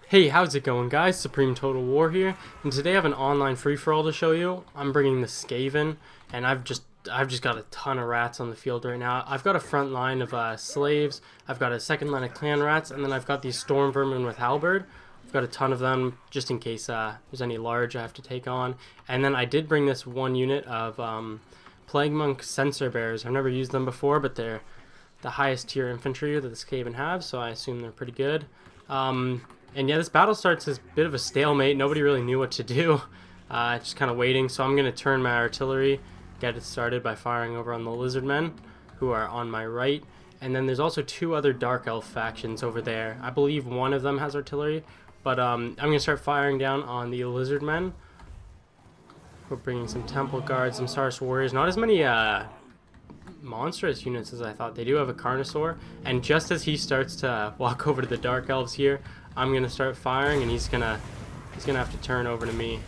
Hey, how's it going, guys? SupremeTotalWar here, and today I have an online free-for-all to show you. I'm bringing the Skaven, and I've just got a ton of rats on the field right now. I've got a front line of slaves, I've got a second line of clan rats, and then I've got these storm vermin with halberd. I've got a ton of them just in case there's any large I have to take on. And then I did bring this one unit of plague monk sensor bears. I've never used them before, but they're the highest tier infantry that the Skaven have, so I assume they're pretty good. And yeah, this battle starts as a bit of a stalemate. Nobody really knew what to do. Just kind of waiting. So I'm going to turn my artillery, get it started by firing over on the lizardmen, who are on my right. And then there's also two other dark elf factions over there. I believe one of them has artillery, but I'm going to start firing down on the lizardmen. We're bringing some temple guards, some Sarus warriors. Not as many monstrous units as I thought. They do have a Carnosaur, and just as he starts to walk over to the dark elves here, I'm gonna start firing, and he's gonna have to turn over to me.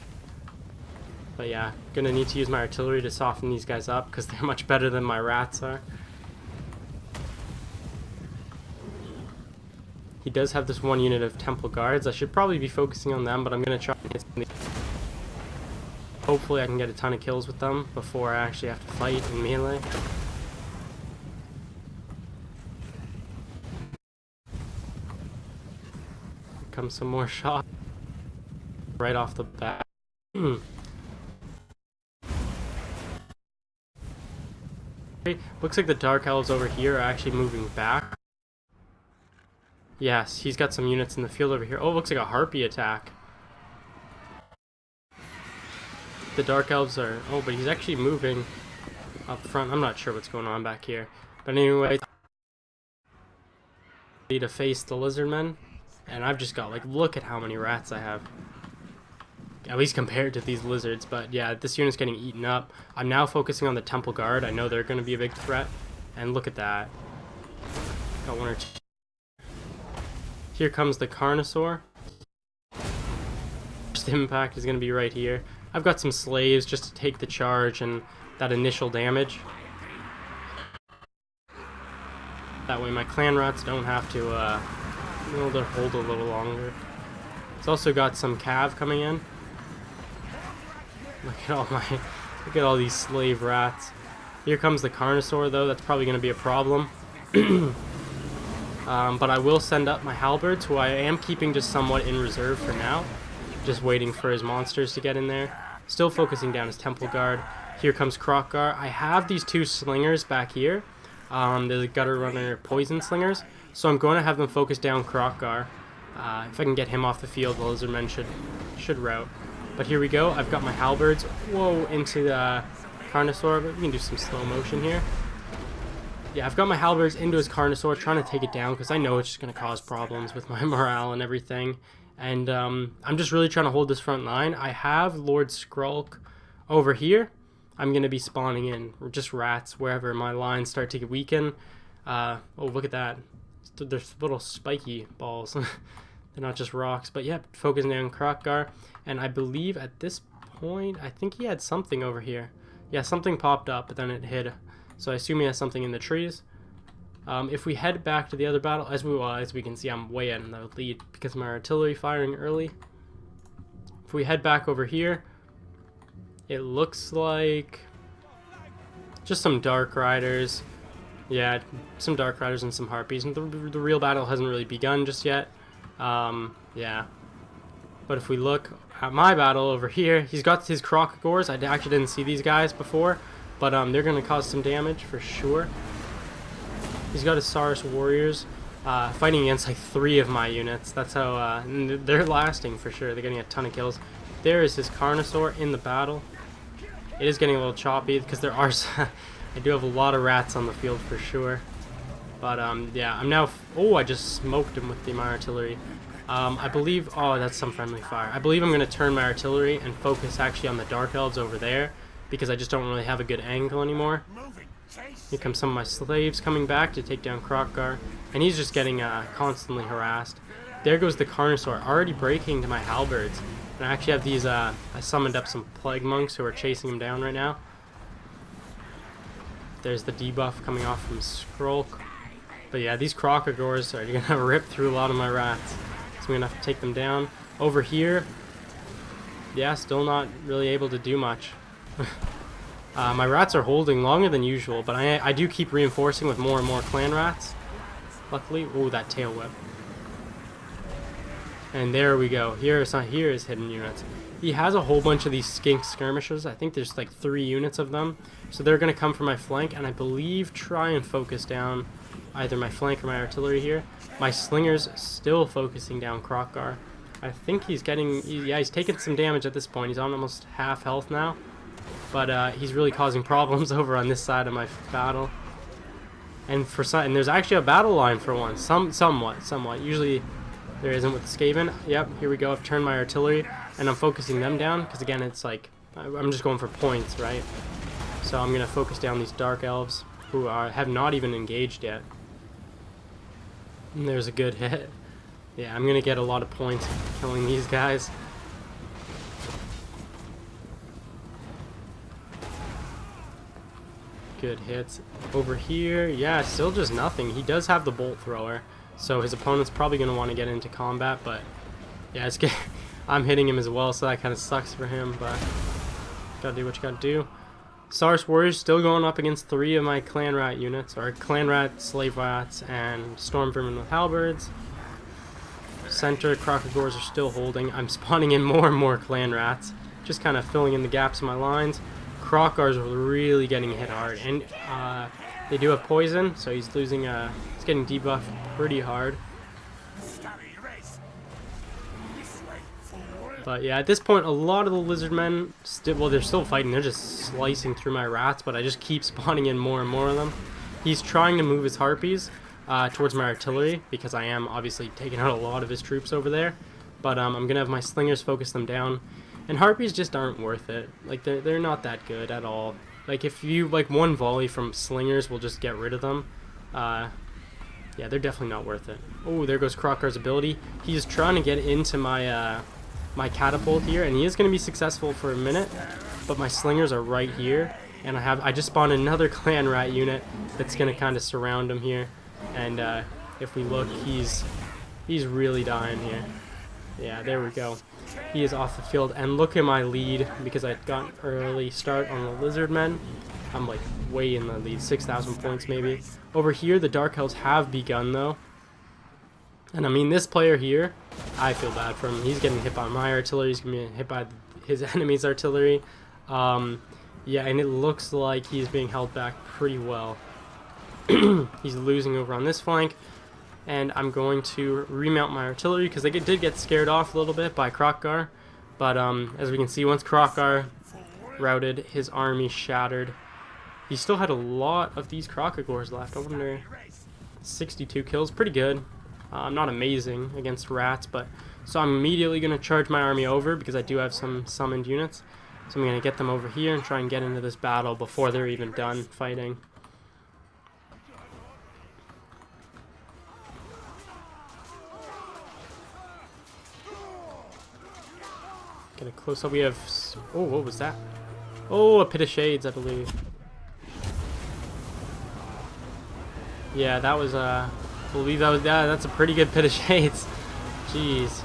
But yeah, gonna need to use my artillery to soften these guys up because they're much better than my rats are. He does have this one unit of temple guards. I should probably be focusing on them, but I'm gonna try and hit some of these. Hopefully I can get a ton of kills with them before I actually have to fight in melee. Comes some more shots right off the bat. Looks like the dark elves over here are actually moving back. Yes, he's got some units in the field over here. Oh, looks like a harpy attack. The dark elves are... Oh, but he's actually moving up front. I'm not sure what's going on back here. But anyway, need to face the lizardmen. And I've just got, like, look at how many rats I have. At least compared to these lizards. But yeah, this unit's getting eaten up. I'm now focusing on the temple guard. I know they're going to be a big threat. And look at that. Got one or two. Here comes the Carnosaur. First impact is going to be right here. I've got some slaves just to take the charge and that initial damage. That way my clan rats don't have to able to hold a little longer. It's also got some cav coming in. Look at all these slave rats. Here comes the Carnosaur though. That's probably going to be a problem. But I will send up my halberds, who I am keeping just somewhat in reserve for now. Just waiting for his monsters to get in there. Still focusing down his temple guard. Here comes Crockgar. I have these two slingers back here. The gutter runner poison slingers. So I'm going to have them focus down Crockgar. If I can get him off the field, the lizardmen should rout. But here we go. I've got my halberds. Whoa, into the Carnosaur. But we can do some slow motion here. Yeah, I've got my halberds into his Carnosaur, trying to take it down because I know it's just going to cause problems with my morale and everything. And I'm just really trying to hold this front line. I have Lord Skrulk over here. I'm going to be spawning in just rats wherever my lines start to weaken. Oh, look at that. They're little spiky balls. They're not just rocks. But yeah, focusing on Crockgar. And I believe at this point, I think he had something over here. Yeah, something popped up, but then it hid. So I assume he has something in the trees. If we head back to the other battle, as we can see, I'm way in the lead because of my artillery firing early. If we head back over here, it looks like just some Dark Riders. Yeah, some Dark Riders and some Harpies. And the real battle hasn't really begun just yet. Yeah. But if we look at my battle over here, he's got his Crocogors. I actually didn't see these guys before, but they're going to cause some damage for sure. He's got his Sarus warriors fighting against like 3 of my units. That's how they're lasting for sure. They're getting a ton of kills. There is his Carnosaur in the battle. It is getting a little choppy because there are... I do have a lot of rats on the field for sure. But yeah, I'm now... Oh, I just smoked him with my artillery. I believe... Oh, that's some friendly fire. I believe I'm going to turn my artillery and focus actually on the Dark Elves over there because I just don't really have a good angle anymore. Here comes some of my slaves coming back to take down Crockgar. And he's just getting constantly harassed. There goes the Carnosaur, already breaking to my halberds. And I actually have these... I summoned up some plague monks who are chasing him down right now. There's the debuff coming off from Skrulk. But yeah, these Crocogors are going to rip through a lot of my rats. I'm going to have to take them down. Over here, yeah, still not really able to do much. My rats are holding longer than usual, but I do keep reinforcing with more and more clan rats. Luckily, oh, that tail whip. And there we go. Here is hidden units. He has a whole bunch of these skink skirmishers. I think there's like 3 units of them. So they're going to come from my flank, and I believe try and focus down either my flank or my artillery here. My slinger's still focusing down Krokkar. I think he's getting, yeah, he's taking some damage at this point. He's on almost half health now. But he's really causing problems over on this side of my battle. And there's actually a battle line for once. Somewhat. Usually there isn't with the Skaven. Yep, here we go. I've turned my artillery, and I'm focusing them down, because again, it's like, I'm just going for points, right? So I'm going to focus down these Dark Elves, who have not even engaged yet. And there's a good hit. Yeah, I'm going to get a lot of points killing these guys. Good hits. Over here, yeah, still just nothing. He does have the bolt thrower, so his opponent's probably going to want to get into combat, but yeah, I'm hitting him as well, so that kind of sucks for him, but gotta do what you gotta do. Saurus Warriors still going up against 3 of my clan rat units, or clan rat, slave rats, and storm vermin with halberds. Center Krokkagors are still holding. I'm spawning in more and more clan rats, just kind of filling in the gaps in my lines. Krokkars are really getting hit hard, and they do have poison, so he's losing. He's getting debuffed pretty hard. But yeah, at this point, a lot of the lizardmen they're still fighting. They're just slicing through my rats, but I just keep spawning in more and more of them. He's trying to move his harpies towards my artillery, because I am obviously taking out a lot of his troops over there. But I'm gonna have my slingers focus them down. And harpies just aren't worth it. Like, they're not that good at all. Like, if you, like, one volley from slingers will just get rid of them. Yeah, they're definitely not worth it. Oh, there goes Krokkar's ability. He's trying to get into my, my catapult here, and he is going to be successful for a minute. But my slingers are right here. And I just spawned another clan rat unit that's going to kind of surround him here. And, if we look, he's really dying here. Yeah, there we go. He is off the field, and look at my lead, because I got an early start on the lizardmen. I'm like way in the lead, 6,000 points maybe. Over here, the Dark Elves have begun though. And I mean, this player here, I feel bad for him. He's getting hit by my artillery, he's getting hit by his enemy's artillery. Yeah, and it looks like he's being held back pretty well. He's losing over on this flank. And I'm going to remount my artillery, because they did get scared off a little bit by Krokkar. But as we can see, once Krokkar routed, his army shattered. He still had a lot of these Krokkagors left. I wonder, 62 kills, pretty good. Not amazing against rats, but so I'm immediately going to charge my army over, because I do have some summoned units. So I'm going to get them over here and try and get into this battle before they're even done fighting. Get a close up. We have. Oh, what was that? Oh, a pit of shades, I believe. Yeah, that was. I believe that was. Yeah, that's a pretty good pit of shades. Jeez.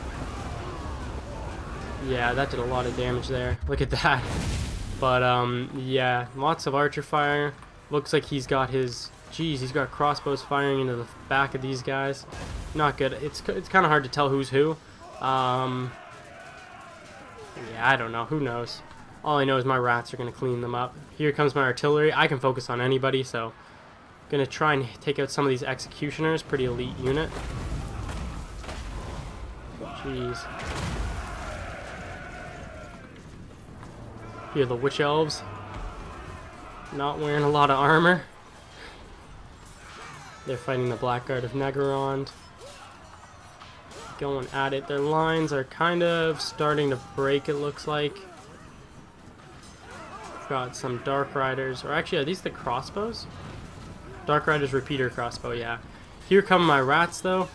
Yeah, that did a lot of damage there. Look at that. But yeah, lots of archer fire. Looks like he's got his. Jeez, he's got crossbows firing into the back of these guys. Not good. It's kind of hard to tell who's who. Yeah, I don't know. Who knows? All I know is my rats are going to clean them up. Here comes my artillery. I can focus on anybody, so I'm going to try and take out some of these executioners. Pretty elite unit. Jeez. Here are the witch elves. Not wearing a lot of armor. They're fighting the Blackguard of Negorond. Going at it. Their lines are kind of starting to break, it looks like. Got some Dark Riders, or actually, are these the crossbows? Dark Riders repeater crossbow, yeah. Here come my rats, though.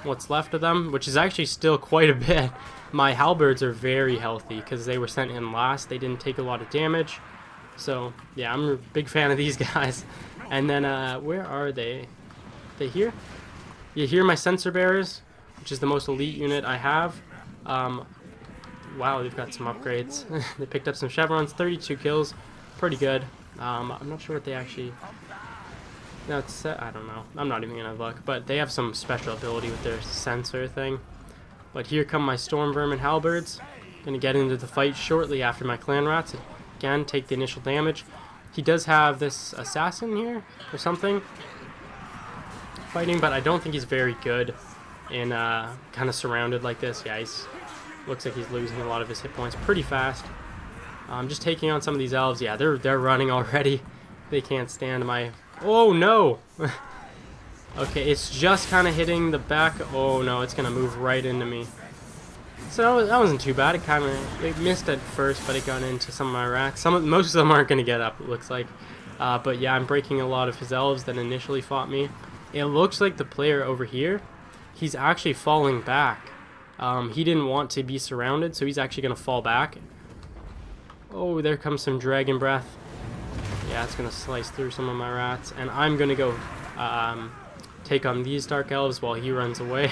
What's left of them, which is actually still quite a bit. My halberds are very healthy, because they were sent in last. They didn't take a lot of damage. So, yeah, I'm a big fan of these guys. And then, where are they? They here? You hear my sensor bearers? which is the most elite unit I have. Wow, they've got some upgrades. They picked up some chevrons, 32 kills, pretty good. I'm not sure what they actually... No, it's, I don't know. I'm not even gonna look, but they have some special ability with their sensor thing. But here come my Storm Vermin Halberds. Gonna get into the fight shortly after my Clan Rats. Again, take the initial damage. He does have this assassin here or something fighting, but I don't think he's very good in kind of surrounded like this. Yeah, he's looks like he's losing a lot of his hit points pretty fast. Just taking on some of these elves. Yeah, they're running already. They can't stand my... Oh no! Okay, it's just kind of hitting the back. Oh no, it's gonna move right into me. So that wasn't too bad. It missed at first, but it got into some of my rats. Most of them aren't gonna get up, it looks like. But yeah, I'm breaking a lot of his elves that initially fought me. It looks like the player over here, he's actually falling back. He didn't want to be surrounded, so he's actually gonna fall back. Oh, there comes some dragon breath. Yeah, it's gonna slice through some of my rats, and I'm gonna go take on these dark elves while he runs away.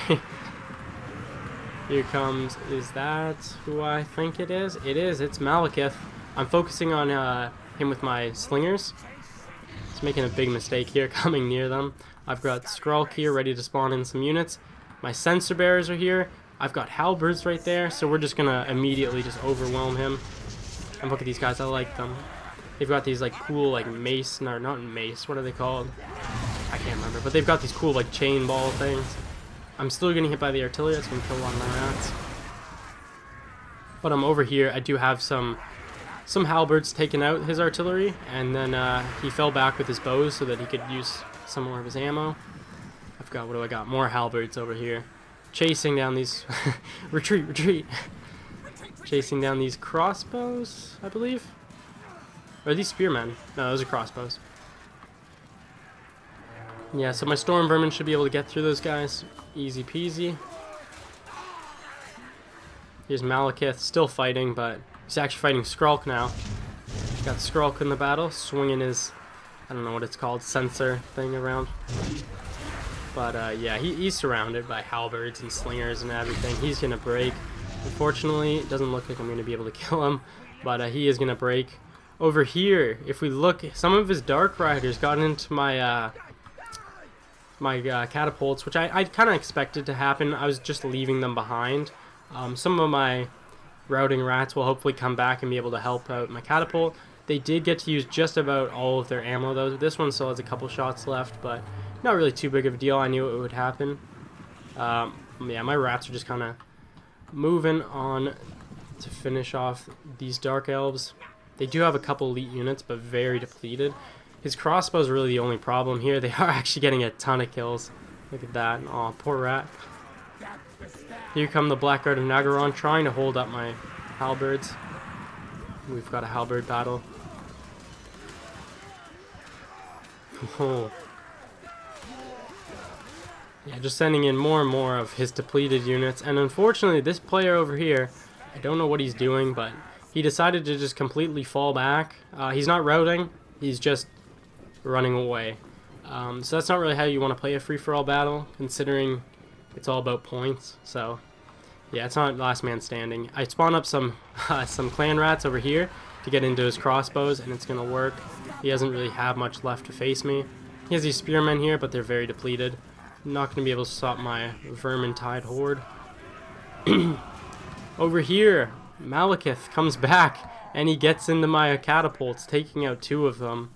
Here comes, is that who I think it is? It is, it's Malekith. I'm focusing on him with my slingers. It's making a big mistake here, coming near them. I've got Skrulk here ready to spawn in some units. My sensor bearers are here. I've got halberds right there, so we're just gonna immediately just overwhelm him. And look at these guys, I like them. They've got these like cool like mace, no, not mace, what are they called? I can't remember, but they've got these cool like chain ball things. I'm still getting hit by the artillery, that's gonna kill a lot of my rats. But I'm over here, I do have some halberds taking out his artillery, and then he fell back with his bows so that he could use some more of his ammo. I've got, what do I got? More halberds over here. Chasing down these... retreat, retreat! Chasing down these crossbows, I believe? Or are these spearmen? No, those are crossbows. Yeah, so my Storm Vermin should be able to get through those guys. Easy peasy. Here's Malekith, still fighting, but he's actually fighting Skrulk now. Got Skrulk in the battle, swinging his, I don't know what it's called, sensor thing around. But yeah, he's surrounded by halberds and slingers and everything. He's gonna break. Unfortunately, it doesn't look like I'm gonna be able to kill him, but he is gonna break. Over here, if we look, some of his Dark Riders got into my catapults, which I kind of expected to happen. I was just leaving them behind. Some of my routing rats will hopefully come back and be able to help out my catapult. They did get to use just about all of their ammo though. This one still has a couple shots left, but not really too big of a deal. I knew it would happen. Yeah, my rats are just kind of moving on to finish off these dark elves. They do have a couple elite units, but very depleted. His crossbow is really the only problem here. They are actually getting a ton of kills. Look at that. Aw, poor rat. Here come the Blackguard of Nagaron trying to hold up my halberds. We've got a halberd battle. Oh. Yeah, just sending in more and more of his depleted units. And unfortunately, this player over here, I don't know what he's doing, but he decided to just completely fall back. He's not routing. He's just running away. So that's not really how you want to play a free-for-all battle, considering it's all about points. So yeah, it's not last man standing. I spawn up some clan rats over here to get into his crossbows, and it's gonna work. He doesn't really have much left to face me. He has these spearmen here, but they're very depleted. I'm not gonna be able to stop my Vermintide horde. Over here, Malekith comes back and he gets into my catapults, taking out 2 of them.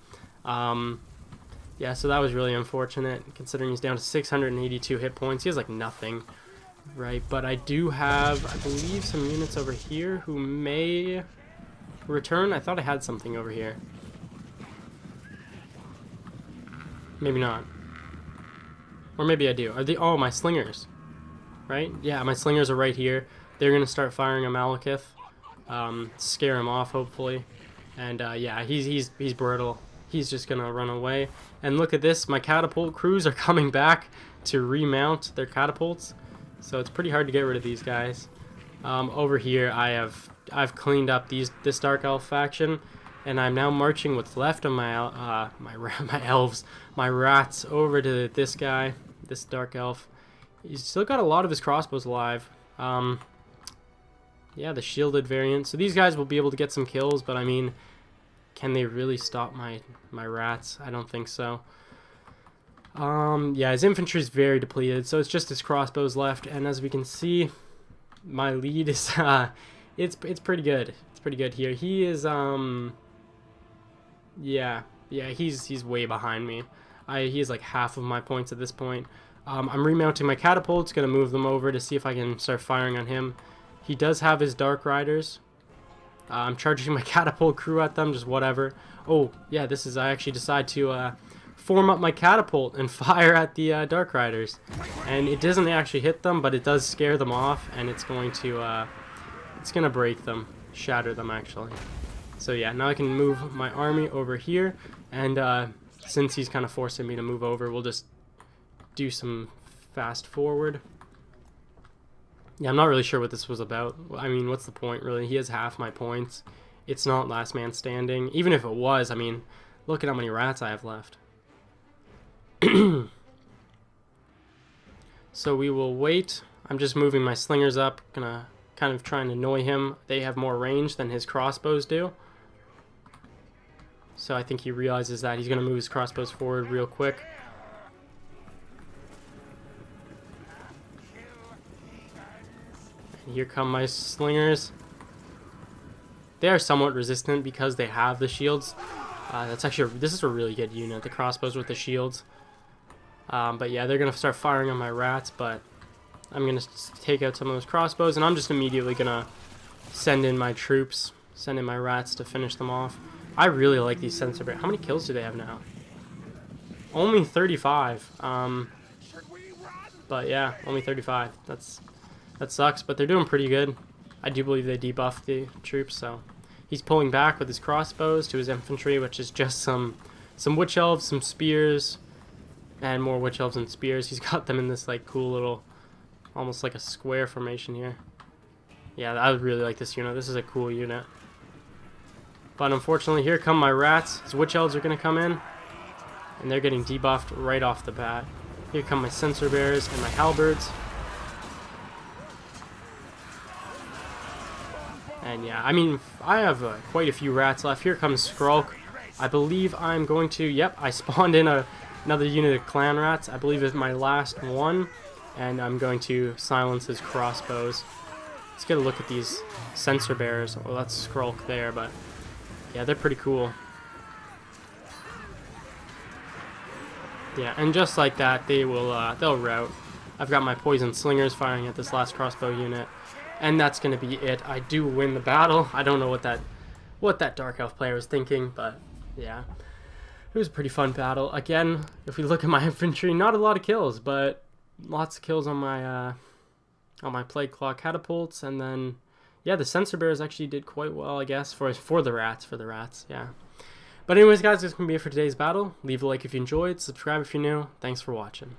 Yeah, so that was really unfortunate, considering he's down to 682 hit points. He has like nothing, right? But I do have, I believe, some units over here who may return. I thought I had something over here. Maybe not. Or maybe I do. Are they? Oh, my slingers. Right? Yeah, my slingers are right here. They're going to start firing a Malekith. Scare him off, hopefully. And yeah, he's brittle. He's just going to run away. And look at this. My catapult crews are coming back to remount their catapults. So it's pretty hard to get rid of these guys. Over here, I've cleaned up this Dark Elf faction. And I'm now marching what's left of my elves, my rats, over to this guy, this Dark Elf. He's still got a lot of his crossbows alive. Yeah, the shielded variant. So these guys will be able to get some kills, but I mean, can they really stop my rats? I don't think so. Yeah, his infantry is very depleted, so it's just his crossbows left, and as we can see, my lead is it's pretty good. It's pretty good here. He is yeah, he's way behind me. He is like half of my points at this point. I'm remounting my catapults, gonna move them over to see if I can start firing on him. He does have his Dark Riders. I'm charging my catapult crew at them, just whatever. Oh, yeah, this is, I actually decide to form up my catapult and fire at the Dark Riders. And it doesn't actually hit them, but it does scare them off, and it's going to break them, shatter them actually. So yeah, now I can move my army over here, and since he's kind of forcing me to move over, we'll just do some fast forward. Yeah, I'm not really sure what this was about. I mean, what's the point, really? He has half my points. It's not last man standing. Even if it was, I mean, look at how many rats I have left. So we will wait. I'm just moving my slingers up. Gonna kind of try and annoy him. They have more range than his crossbows do. So I think he realizes that. He's gonna move his crossbows forward real quick. Here come my slingers. They are somewhat resistant because they have the shields. This is a really good unit, the crossbows with the shields. But yeah, they're going to start firing on my rats, but I'm going to take out some of those crossbows, and I'm just immediately going to send in my troops, send in my rats to finish them off. I really like these sensor bears. How many kills do they have now? Only 35. But yeah, only 35. That sucks, but they're doing pretty good. I do believe they debuffed the troops, so he's pulling back with his crossbows to his infantry, which is just some witch elves, some spears, and more witch elves and spears. He's got them in this like cool little, almost like a square formation here. Yeah, I would really like this unit. This is a cool unit. But unfortunately, here come my rats. His witch elves are going to come in, and they're getting debuffed right off the bat. Here come my sensor bears and my halberds. And yeah, I mean, I have quite a few rats left. Here comes Skrulk. I believe I'm going to, yep, I spawned in another unit of clan rats. I believe it's my last one. And I'm going to silence his crossbows. Let's get a look at these sensor bears. Well, that's Skrulk there, but yeah, they're pretty cool. Yeah, and just like that, they'll rout. I've got my poison slingers firing at this last crossbow unit. And that's going to be it. I do win the battle. I don't know what that Dark Elf player was thinking, but yeah. It was a pretty fun battle. Again, if we look at my infantry, not a lot of kills, but lots of kills on my Plague Claw catapults, and then yeah, the sensor bears actually did quite well, I guess, for the rats, yeah. But anyways, guys, this is going to be it for today's battle. Leave a like if you enjoyed, subscribe if you're new. Thanks for watching.